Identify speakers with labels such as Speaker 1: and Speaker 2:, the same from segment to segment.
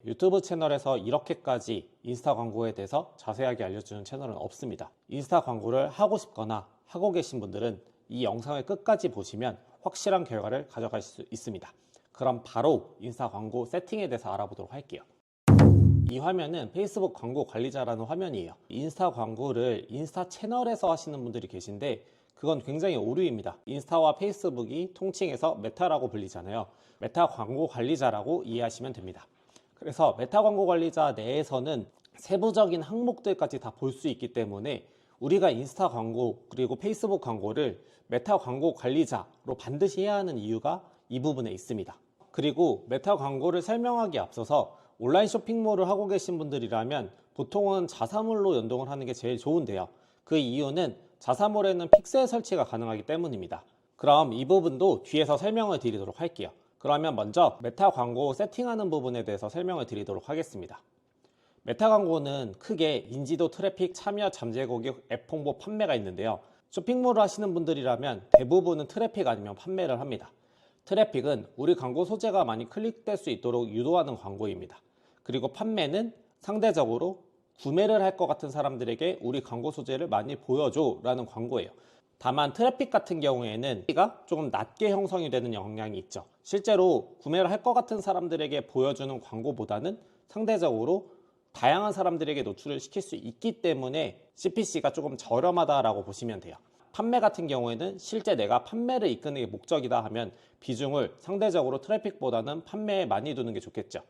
Speaker 1: 유튜브 채널에서 이렇게까지 인스타 광고에 대해서 자세하게 알려주는 채널은 없습니다. 인스타 광고를 하고 싶거나 하고 계신 분들은 이 영상을 끝까지 보시면 확실한 결과를 가져갈 수 있습니다. 그럼 바로 인스타 광고 세팅에 대해서 알아보도록 할게요. 이 화면은 페이스북 광고 관리자라는 화면이에요. 인스타 광고를 인스타 채널에서 하시는 분들이 계신데 그건 굉장히 오류입니다. 인스타와 페이스북이 통칭해서 메타라고 불리잖아요. 메타 광고 관리자라고 이해하시면 됩니다. 그래서 메타 광고 관리자 내에서는 세부적인 항목들까지 다 볼 수 있기 때문에 우리가 인스타 광고 그리고 페이스북 광고를 메타 광고 관리자로 반드시 해야 하는 이유가 이 부분에 있습니다. 그리고 메타 광고를 설명하기에 앞서서 온라인 쇼핑몰을 하고 계신 분들이라면 보통은 자사몰로 연동을 하는 게 제일 좋은데요. 그 이유는 자사몰에는 픽셀 설치가 가능하기 때문입니다. 그럼 이 부분도 뒤에서 설명을 드리도록 할게요. 그러면 먼저 메타 광고 세팅하는 부분에 대해서 설명을 드리도록 하겠습니다. 메타 광고는 크게 인지도, 트래픽, 참여, 잠재 고객, 앱 홍보, 판매가 있는데요. 쇼핑몰을 하시는 분들이라면 대부분은 트래픽 아니면 판매를 합니다. 트래픽은 우리 광고 소재가 많이 클릭될 수 있도록 유도하는 광고입니다. 그리고 판매는 상대적으로 구매를 할 것 같은 사람들에게 우리 광고 소재를 많이 보여줘 라는 광고예요. 다만 트래픽 같은 경우에는 조금 낮게 형성이 되는 영향이 있죠. 실제로 구매를 할 것 같은 사람들에게 보여주는 광고보다는 상대적으로 다양한 사람들에게 노출을 시킬 수 있기 때문에 CPC가 조금 저렴하다라고 보시면 돼요. 판매 같은 경우에는 실제 내가 판매를 이끄는 게 목적이다 하면 비중을 상대적으로 트래픽보다는 판매에 많이 두는 게 좋겠죠.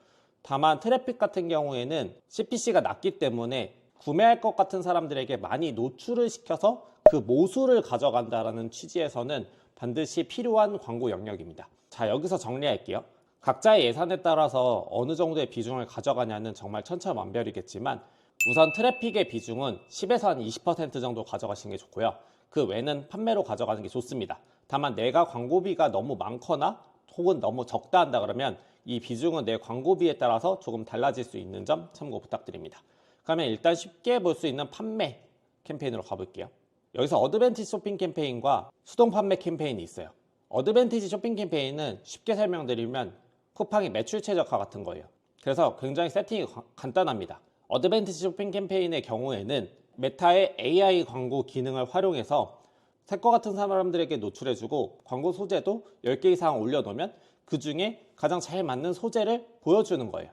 Speaker 1: 다만 트래픽 같은 경우에는 CPC가 낮기 때문에 구매할 것 같은 사람들에게 많이 노출을 시켜서 그 모수를 가져간다는 취지에서는 반드시 필요한 광고 영역입니다. 자, 여기서 정리할게요. 각자의 예산에 따라서 어느 정도의 비중을 가져가냐는 정말 천차만별이겠지만 우선 트래픽의 비중은 10에서 한 20% 정도 가져가시는 게 좋고요. 그 외는 판매로 가져가는 게 좋습니다. 다만 내가 광고비가 너무 많거나 혹은 너무 적다 한다 그러면 이 비중은 내 광고비에 따라서 조금 달라질 수 있는 점 참고 부탁드립니다. 그러면 일단 쉽게 볼 수 있는 판매 캠페인으로 가볼게요. 여기서 어드밴티지 쇼핑 캠페인과 수동 판매 캠페인이 있어요. 어드밴티지 쇼핑 캠페인은 쉽게 설명드리면 쿠팡의 매출 최적화 같은 거예요. 그래서 굉장히 세팅이 간단합니다. 어드밴티지 쇼핑 캠페인의 경우에는 메타의 AI 광고 기능을 활용해서 살 것 같은 사람들에게 노출해주고 광고 소재도 10개 이상 올려놓으면 그 중에 가장 잘 맞는 소재를 보여주는 거예요.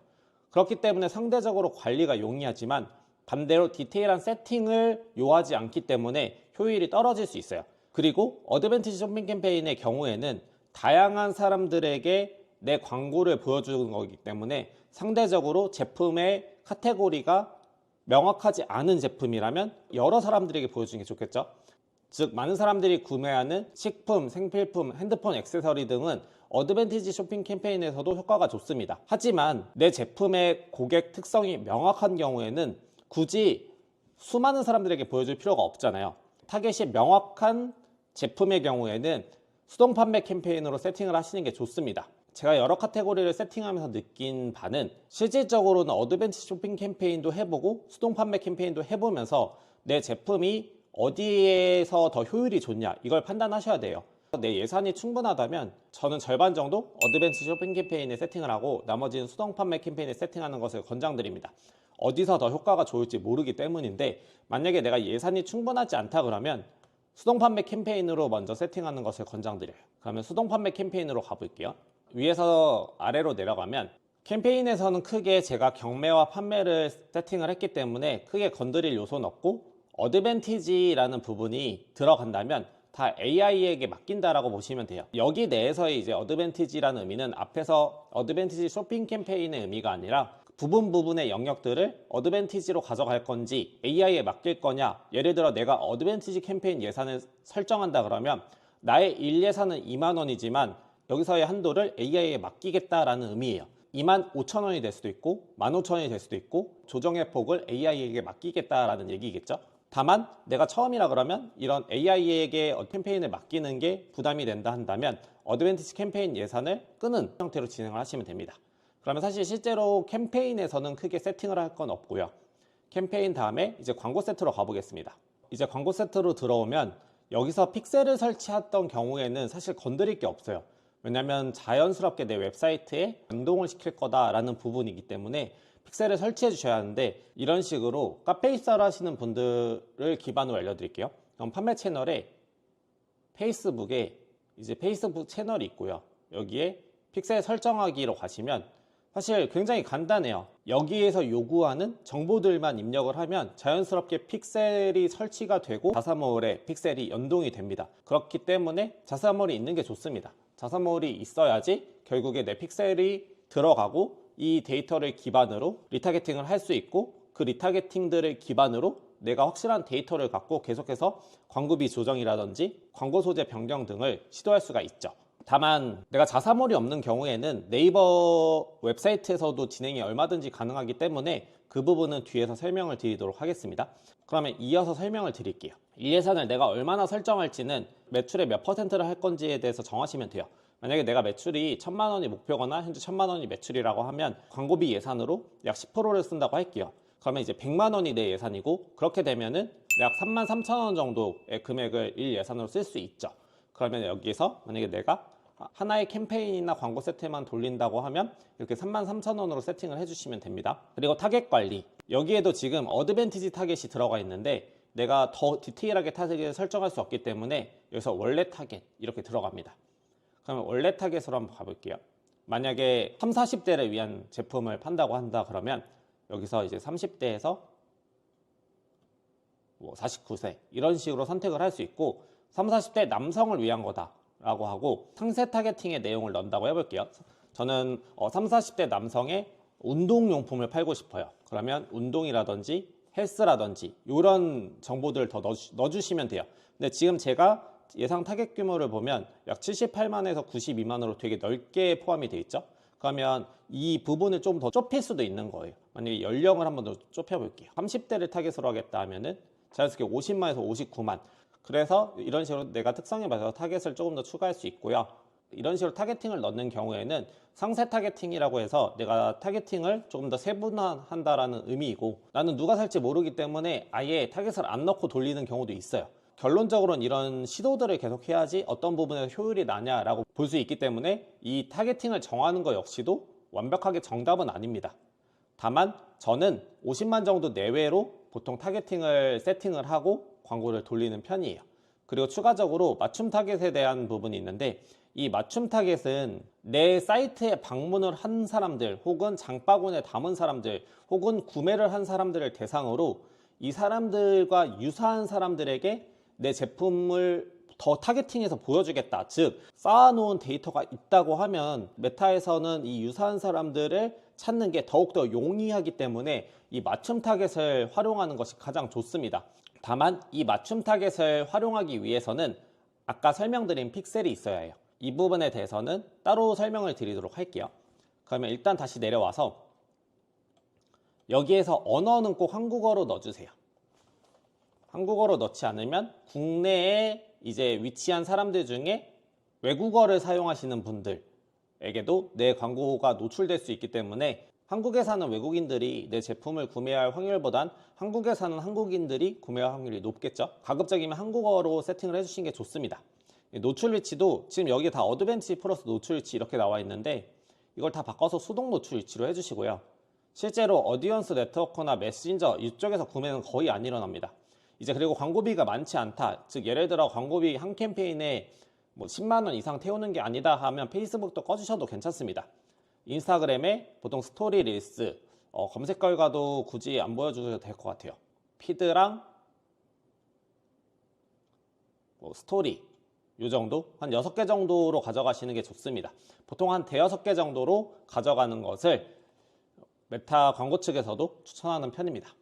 Speaker 1: 그렇기 때문에 상대적으로 관리가 용이하지만 반대로 디테일한 세팅을 요하지 않기 때문에 효율이 떨어질 수 있어요. 그리고 어드밴티지 쇼핑 캠페인의 경우에는 다양한 사람들에게 내 광고를 보여주는 거기 때문에 상대적으로 제품의 카테고리가 명확하지 않은 제품이라면 여러 사람들에게 보여주는 게 좋겠죠. 즉 많은 사람들이 구매하는 식품, 생필품, 핸드폰, 액세서리 등은 어드밴티지 쇼핑 캠페인에서도 효과가 좋습니다. 하지만 내 제품의 고객 특성이 명확한 경우에는 굳이 수많은 사람들에게 보여줄 필요가 없잖아요. 타겟이 명확한 제품의 경우에는 수동 판매 캠페인으로 세팅을 하시는 게 좋습니다. 제가 여러 카테고리를 세팅하면서 느낀 바는 실질적으로는 어드밴티지 쇼핑 캠페인도 해보고 수동 판매 캠페인도 해보면서 내 제품이 어디에서 더 효율이 좋냐 이걸 판단하셔야 돼요. 내 예산이 충분하다면 저는 절반 정도 어드밴티지 쇼핑 캠페인에 세팅을 하고 나머지는 수동 판매 캠페인에 세팅하는 것을 권장드립니다. 어디서 더 효과가 좋을지 모르기 때문인데 만약에 내가 예산이 충분하지 않다 그러면 수동 판매 캠페인으로 먼저 세팅하는 것을 권장드려요. 그러면 수동 판매 캠페인으로 가볼게요. 위에서 아래로 내려가면 캠페인에서는 크게 제가 경매와 판매를 세팅을 했기 때문에 크게 건드릴 요소는 없고 어드밴티지라는 부분이 들어간다면 다 AI에게 맡긴다라고 보시면 돼요. 여기 내에서의 이제 어드밴티지라는 의미는 앞에서 어드밴티지 쇼핑 캠페인의 의미가 아니라 부분의 영역들을 어드밴티지로 가져갈 건지 AI에 맡길 거냐. 예를 들어 내가 어드밴티지 캠페인 예산을 설정한다 그러면 나의 일 예산은 2만 원이지만 여기서의 한도를 AI에 맡기겠다라는 의미예요. 25,000원이 될 수도 있고 15,000원이 될 수도 있고 조정의 폭을 AI에게 맡기겠다라는 얘기겠죠. 다만 내가 처음이라 그러면 이런 AI에게 캠페인을 맡기는 게 부담이 된다 한다면 어드밴티지 캠페인 예산을 끄는 형태로 진행을 하시면 됩니다. 그러면 사실 실제로 캠페인에서는 크게 세팅을 할 건 없고요. 캠페인 다음에 이제 광고 세트로 가보겠습니다. 이제 광고 세트로 들어오면 여기서 픽셀을 설치했던 경우에는 사실 건드릴 게 없어요. 왜냐하면 자연스럽게 내 웹사이트에 연동을 시킬 거다라는 부분이기 때문에 픽셀을 설치해 주셔야 하는데, 이런 식으로 카페 입사를 하시는 분들을 기반으로 알려드릴게요. 그럼 판매 채널에 페이스북에 이제 페이스북 채널이 있고요. 여기에 픽셀 설정하기로 가시면 사실 굉장히 간단해요. 여기에서 요구하는 정보들만 입력을 하면 자연스럽게 픽셀이 설치가 되고 자사몰에 픽셀이 연동이 됩니다. 그렇기 때문에 자사몰이 있는 게 좋습니다. 자사몰이 있어야지 결국에 내 픽셀이 들어가고 이 데이터를 기반으로 리타게팅을 할 수 있고, 그 리타게팅들을 기반으로 내가 확실한 데이터를 갖고 계속해서 광고비 조정이라든지 광고 소재 변경 등을 시도할 수가 있죠. 다만 내가 자사몰이 없는 경우에는 네이버 웹사이트에서도 진행이 얼마든지 가능하기 때문에 그 부분은 뒤에서 설명을 드리도록 하겠습니다. 그러면 이어서 설명을 드릴게요. 이 예산을 내가 얼마나 설정할지는 매출의 몇 퍼센트를 할 건지에 대해서 정하시면 돼요. 만약에 내가 매출이 1,000만 원이 목표거나 현재 1,000만 원이 매출이라고 하면 광고비 예산으로 약 10%를 쓴다고 할게요. 그러면 이제 100만 원이 내 예산이고, 그렇게 되면은 약 33,000원 정도의 금액을 일 예산으로 쓸 수 있죠. 그러면 여기서 만약에 내가 하나의 캠페인이나 광고 세트만 돌린다고 하면 이렇게 33,000원으로 세팅을 해주시면 됩니다. 그리고 타겟 관리, 여기에도 지금 어드밴티지 타겟이 들어가 있는데 내가 더 디테일하게 타겟을 설정할 수 없기 때문에 여기서 원래 타겟 이렇게 들어갑니다. 그러면 원래 타겟으로 한번 가볼게요. 만약에 30, 40대를 위한 제품을 판다고 한다 그러면 여기서 이제 30대에서 49세 이런 식으로 선택을 할 수 있고, 30, 40대 남성을 위한 거다 라고 하고 상세 타겟팅의 내용을 넣는다고 해볼게요. 저는 30, 40대 남성의 운동용품을 팔고 싶어요. 그러면 운동이라든지 헬스라든지 이런 정보들을 더 넣어주시면 돼요. 근데 지금 제가 예상 타겟 규모를 보면 약 78만에서 92만으로 되게 넓게 포함이 되어 있죠. 그러면 이 부분을 좀 더 좁힐 수도 있는 거예요. 만약에 연령을 한번 더 좁혀볼게요. 30대를 타겟으로 하겠다 하면은 자연스럽게 50만에서 59만. 그래서 이런 식으로 내가 특성에 맞춰서 타겟을 조금 더 추가할 수 있고요. 이런 식으로 타겟팅을 넣는 경우에는 상세 타겟팅이라고 해서 내가 타겟팅을 조금 더 세분화한다라는 의미이고, 나는 누가 살지 모르기 때문에 아예 타겟을 안 넣고 돌리는 경우도 있어요. 결론적으로는 이런 시도들을 계속 해야지 어떤 부분에서 효율이 나냐라고 볼 수 있기 때문에 이 타겟팅을 정하는 것 역시도 완벽하게 정답은 아닙니다. 다만 저는 50만 정도 내외로 보통 타겟팅을 세팅을 하고 광고를 돌리는 편이에요. 그리고 추가적으로 맞춤 타겟에 대한 부분이 있는데, 이 맞춤 타겟은 내 사이트에 방문을 한 사람들 혹은 장바구니에 담은 사람들 혹은 구매를 한 사람들을 대상으로 이 사람들과 유사한 사람들에게 내 제품을 더 타겟팅해서 보여주겠다. 즉 쌓아놓은 데이터가 있다고 하면 메타에서는 이 유사한 사람들을 찾는 게 더욱더 용이하기 때문에 이 맞춤 타겟을 활용하는 것이 가장 좋습니다. 다만 이 맞춤 타겟을 활용하기 위해서는 아까 설명드린 픽셀이 있어야 해요. 이 부분에 대해서는 따로 설명을 드리도록 할게요. 그러면 일단 다시 내려와서 여기에서 언어는 꼭 한국어로 넣어주세요. 한국어로 넣지 않으면 국내에 이제 위치한 사람들 중에 외국어를 사용하시는 분들에게도 내 광고가 노출될 수 있기 때문에 한국에 사는 외국인들이 내 제품을 구매할 확률보단 한국에 사는 한국인들이 구매할 확률이 높겠죠. 가급적이면 한국어로 세팅을 해주시는 게 좋습니다. 노출 위치도 지금 여기 다 어드밴티지 플러스 노출 위치 이렇게 나와 있는데 이걸 다 바꿔서 수동 노출 위치로 해주시고요. 실제로 어디언스 네트워크나 메신저 이쪽에서 구매는 거의 안 일어납니다. 이제 그리고 광고비가 많지 않다. 즉 예를 들어 광고비 한 캠페인에 10만 원 이상 태우는 게 아니다 하면 페이스북도 꺼주셔도 괜찮습니다. 인스타그램에 보통 스토리 릴스 검색 결과도 굳이 안 보여주셔도 될 것 같아요. 피드랑 스토리 요 정도 한 6개 정도로 가져가시는 게 좋습니다. 보통 한 대여섯 개 정도로 가져가는 것을 메타 광고 측에서도 추천하는 편입니다.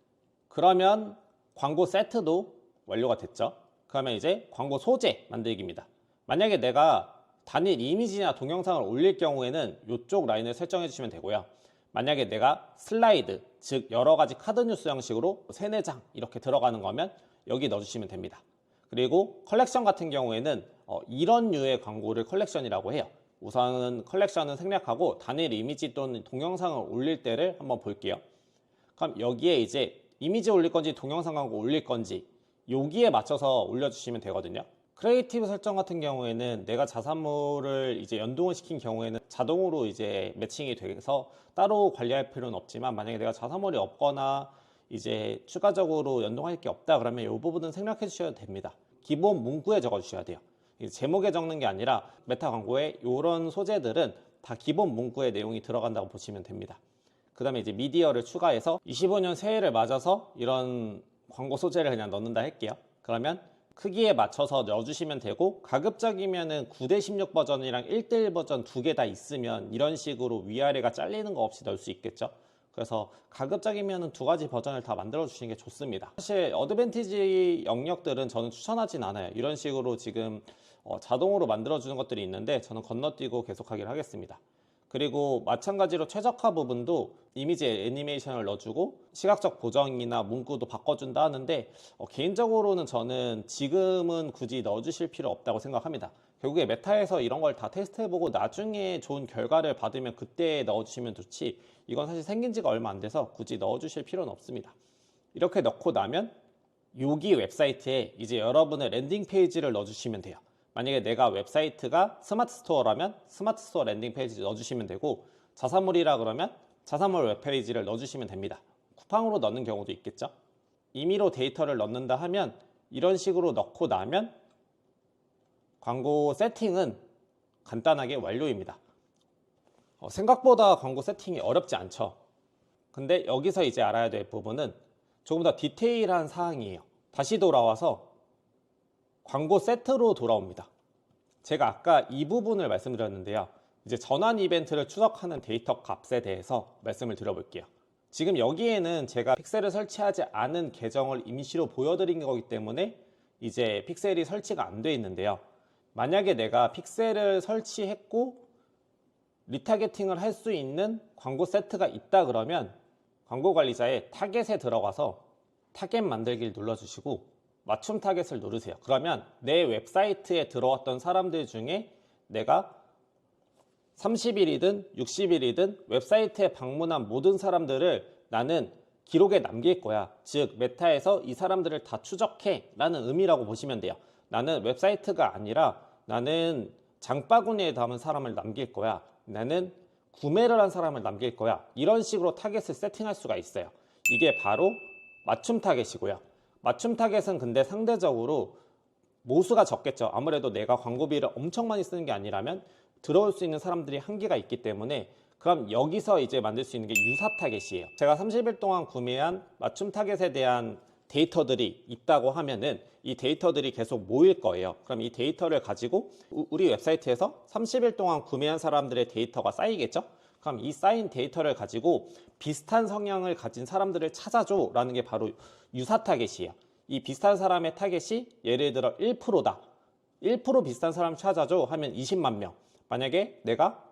Speaker 1: 그러면 광고 세트도 완료가 됐죠. 그러면 이제 광고 소재 만들기입니다. 만약에 내가 단일 이미지나 동영상을 올릴 경우에는 이쪽 라인을 설정해 주시면 되고요. 만약에 내가 슬라이드, 즉 여러 가지 카드 뉴스 형식으로 3, 4장 이렇게 들어가는 거면 여기 넣어주시면 됩니다. 그리고 컬렉션 같은 경우에는 이런 류의 광고를 컬렉션이라고 해요. 우선은 컬렉션은 생략하고 단일 이미지 또는 동영상을 올릴 때를 한번 볼게요. 그럼 여기에 이제 이미지 올릴 건지 동영상 광고 올릴 건지 여기에 맞춰서 올려주시면 되거든요. 크리에이티브 설정 같은 경우에는 내가 자사몰을 이제 연동을 시킨 경우에는 자동으로 이제 매칭이 돼서 따로 관리할 필요는 없지만, 만약에 내가 자사몰이 없거나 이제 추가적으로 연동할 게 없다 그러면 이 부분은 생략해 주셔도 됩니다. 기본 문구에 적어 주셔야 돼요. 제목에 적는 게 아니라 메타 광고에 이런 소재들은 다 기본 문구에 내용이 들어간다고 보시면 됩니다. 그 다음에 이제 미디어를 추가해서 25년 새해를 맞아서 이런 광고 소재를 그냥 넣는다 할게요. 그러면 크기에 맞춰서 넣어주시면 되고, 가급적이면은 9:16 버전이랑 1:1 버전 두 개 다 있으면 이런 식으로 위아래가 잘리는 거 없이 넣을 수 있겠죠. 그래서 가급적이면은 두 가지 버전을 다 만들어 주시는 게 좋습니다. 사실 어드밴티지 영역들은 저는 추천하진 않아요. 이런 식으로 지금 자동으로 만들어 주는 것들이 있는데 저는 건너뛰고 계속하기를 하겠습니다. 그리고 마찬가지로 최적화 부분도 이미지 애니메이션을 넣어주고 시각적 보정이나 문구도 바꿔준다 하는데, 개인적으로는 저는 지금은 굳이 넣어주실 필요 없다고 생각합니다. 결국에 메타에서 이런 걸 다 테스트해보고 나중에 좋은 결과를 받으면 그때 넣어주시면 좋지, 이건 사실 생긴 지가 얼마 안 돼서 굳이 넣어주실 필요는 없습니다. 이렇게 넣고 나면 여기 웹사이트에 이제 여러분의 랜딩 페이지를 넣어주시면 돼요. 만약에 내가 웹사이트가 스마트 스토어라면 스마트 스토어 랜딩 페이지 넣어주시면 되고, 자사몰이라 그러면 자사몰 웹페이지를 넣어주시면 됩니다. 쿠팡으로 넣는 경우도 있겠죠. 임의로 데이터를 넣는다 하면 이런 식으로 넣고 나면 광고 세팅은 간단하게 완료입니다. 생각보다 광고 세팅이 어렵지 않죠. 근데 여기서 이제 알아야 될 부분은 조금 더 디테일한 사항이에요. 다시 돌아와서 광고 세트로 돌아옵니다. 제가 아까 이 부분을 말씀드렸는데요. 이제 전환 이벤트를 추적하는 데이터 값에 대해서 말씀을 드려볼게요. 지금 여기에는 제가 픽셀을 설치하지 않은 계정을 임시로 보여드린 거기 때문에 이제 픽셀이 설치가 안 돼 있는데요. 만약에 내가 픽셀을 설치했고 리타게팅을 할 수 있는 광고 세트가 있다 그러면 광고 관리자의 타겟에 들어가서 타겟 만들기를 눌러주시고 맞춤 타겟을 누르세요. 그러면 내 웹사이트에 들어왔던 사람들 중에 내가 30일이든 60일이든 웹사이트에 방문한 모든 사람들을 나는 기록에 남길 거야. 즉 메타에서 이 사람들을 다 추적해 라는 의미라고 보시면 돼요. 나는 웹사이트가 아니라 나는 장바구니에 담은 사람을 남길 거야. 나는 구매를 한 사람을 남길 거야. 이런 식으로 타겟을 세팅할 수가 있어요. 이게 바로 맞춤 타겟이고요. 맞춤 타겟은 근데 상대적으로 모수가 적겠죠. 아무래도 내가 광고비를 엄청 많이 쓰는 게 아니라면 들어올 수 있는 사람들이 한계가 있기 때문에, 그럼 여기서 이제 만들 수 있는 게 유사 타겟이에요. 제가 30일 동안 구매한 맞춤 타겟에 대한 데이터들이 있다고 하면은 이 데이터들이 계속 모일 거예요. 그럼 이 데이터를 가지고 우리 웹사이트에서 30일 동안 구매한 사람들의 데이터가 쌓이겠죠? 그럼 이 쌓인 데이터를 가지고 비슷한 성향을 가진 사람들을 찾아줘 라는 게 바로 유사 타겟이에요. 이 비슷한 사람의 타겟이 예를 들어 1%다. 1% 비슷한 사람 찾아줘 하면 20만 명. 만약에 내가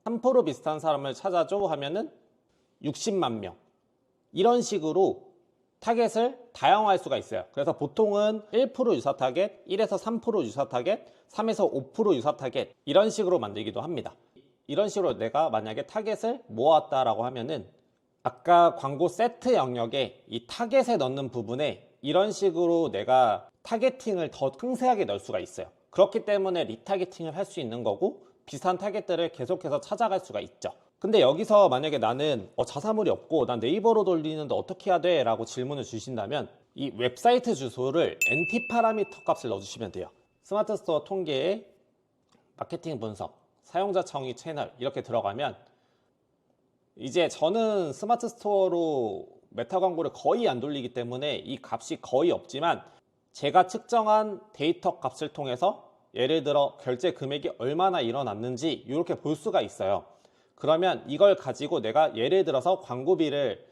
Speaker 1: 3% 비슷한 사람을 찾아줘 하면은 60만 명. 이런 식으로 타겟을 다양화할 수가 있어요. 그래서 보통은 1% 유사 타겟, 1에서 3% 유사 타겟, 3에서 5% 유사 타겟 이런 식으로 만들기도 합니다. 이런 식으로 내가 만약에 타겟을 모았다라고 하면은 아까 광고 세트 영역에 이 타겟에 넣는 부분에 이런 식으로 내가 타겟팅을 더 상세하게 넣을 수가 있어요. 그렇기 때문에 리타겟팅을 할 수 있는 거고 비슷한 타겟들을 계속해서 찾아갈 수가 있죠. 근데 여기서 만약에 나는 자사몰이 없고 난 네이버로 돌리는데 어떻게 해야 돼? 라고 질문을 주신다면 이 웹사이트 주소를 NT 파라미터 값을 넣어주시면 돼요. 스마트 스토어 통계에 마케팅 분석, 사용자 청의 채널 이렇게 들어가면 이제 저는 스마트 스토어로 메타 광고를 거의 안 돌리기 때문에 이 값이 거의 없지만 제가 측정한 데이터 값을 통해서 예를 들어 결제 금액이 얼마나 일어났는지 이렇게 볼 수가 있어요. 그러면 이걸 가지고 내가 예를 들어서 광고비를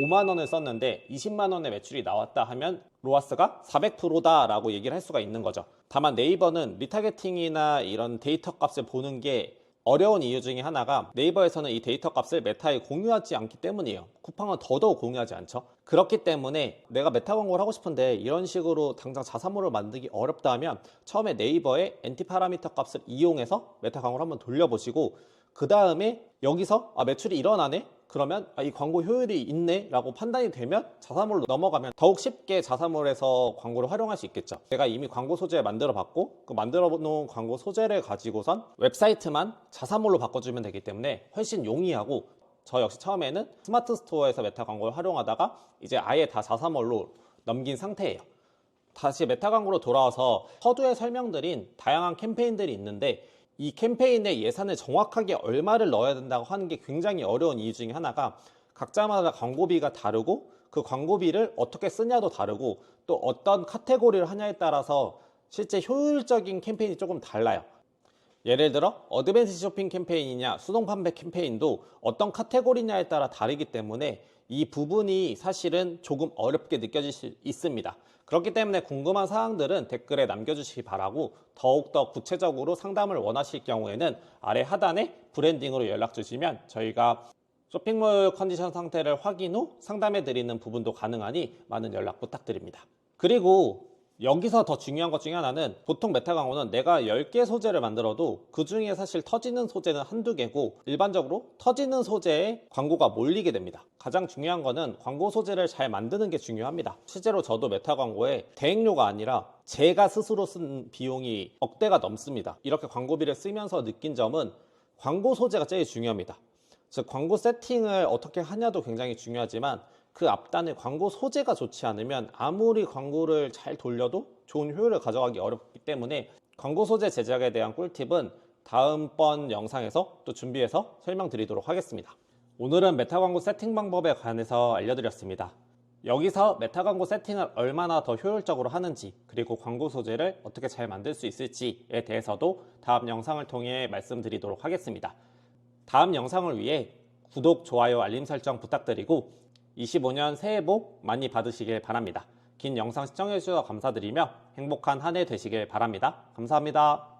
Speaker 1: 5만 원을 썼는데 20만 원의 매출이 나왔다 하면 로아스가 400%다 라고 얘기를 할 수가 있는 거죠. 다만 네이버는 리타게팅이나 이런 데이터 값을 보는 게 어려운 이유 중에 하나가 네이버에서는 이 데이터 값을 메타에 공유하지 않기 때문이에요. 쿠팡은 더더욱 공유하지 않죠. 그렇기 때문에 내가 메타 광고를 하고 싶은데 이런 식으로 당장 자사몰을 만들기 어렵다 하면 처음에 네이버의 NT 파라미터 값을 이용해서 메타 광고를 한번 돌려보시고 그 다음에 여기서 매출이 일어나네? 그러면 이 광고 효율이 있네 라고 판단이 되면 자사몰로 넘어가면 더욱 쉽게 자사몰에서 광고를 활용할 수 있겠죠. 내가 이미 광고 소재 만들어 봤고 그 만들어 놓은 광고 소재를 가지고선 웹사이트만 자사몰로 바꿔주면 되기 때문에 훨씬 용이하고, 저 역시 처음에는 스마트 스토어에서 메타 광고를 활용하다가 이제 아예 다 자사몰로 넘긴 상태예요. 다시 메타 광고로 돌아와서 서두에 설명드린 다양한 캠페인들이 있는데, 이 캠페인의 예산을 정확하게 얼마를 넣어야 된다고 하는 게 굉장히 어려운 이유 중에 하나가 각자마다 광고비가 다르고 그 광고비를 어떻게 쓰냐도 다르고 또 어떤 카테고리를 하냐에 따라서 실제 효율적인 캠페인이 조금 달라요. 예를 들어 어드밴스 쇼핑 캠페인이냐 수동 판매 캠페인도 어떤 카테고리냐에 따라 다르기 때문에 이 부분이 사실은 조금 어렵게 느껴질 수 있습니다. 그렇기 때문에 궁금한 사항들은 댓글에 남겨주시기 바라고, 더욱더 구체적으로 상담을 원하실 경우에는 아래 하단에 브랜딩으로 연락 주시면 저희가 쇼핑몰 컨디션 상태를 확인 후 상담해 드리는 부분도 가능하니 많은 연락 부탁드립니다. 그리고 여기서 더 중요한 것 중에 하나는, 보통 메타 광고는 내가 10개 소재를 만들어도 그 중에 사실 터지는 소재는 한두 개고 일반적으로 터지는 소재에 광고가 몰리게 됩니다. 가장 중요한 거는 광고 소재를 잘 만드는 게 중요합니다. 실제로 저도 메타 광고에 대행료가 아니라 제가 스스로 쓴 비용이 억대가 넘습니다. 이렇게 광고비를 쓰면서 느낀 점은 광고 소재가 제일 중요합니다. 즉 광고 세팅을 어떻게 하냐도 굉장히 중요하지만 그 앞단의 광고 소재가 좋지 않으면 아무리 광고를 잘 돌려도 좋은 효율을 가져가기 어렵기 때문에 광고 소재 제작에 대한 꿀팁은 다음번 영상에서 또 준비해서 설명드리도록 하겠습니다. 오늘은 메타 광고 세팅 방법에 관해서 알려드렸습니다. 여기서 메타 광고 세팅을 얼마나 더 효율적으로 하는지, 그리고 광고 소재를 어떻게 잘 만들 수 있을지에 대해서도 다음 영상을 통해 말씀드리도록 하겠습니다. 다음 영상을 위해 구독, 좋아요, 알림 설정 부탁드리고 25년 새해 복 많이 받으시길 바랍니다. 긴 영상 시청해주셔서 감사드리며 행복한 한 해 되시길 바랍니다. 감사합니다.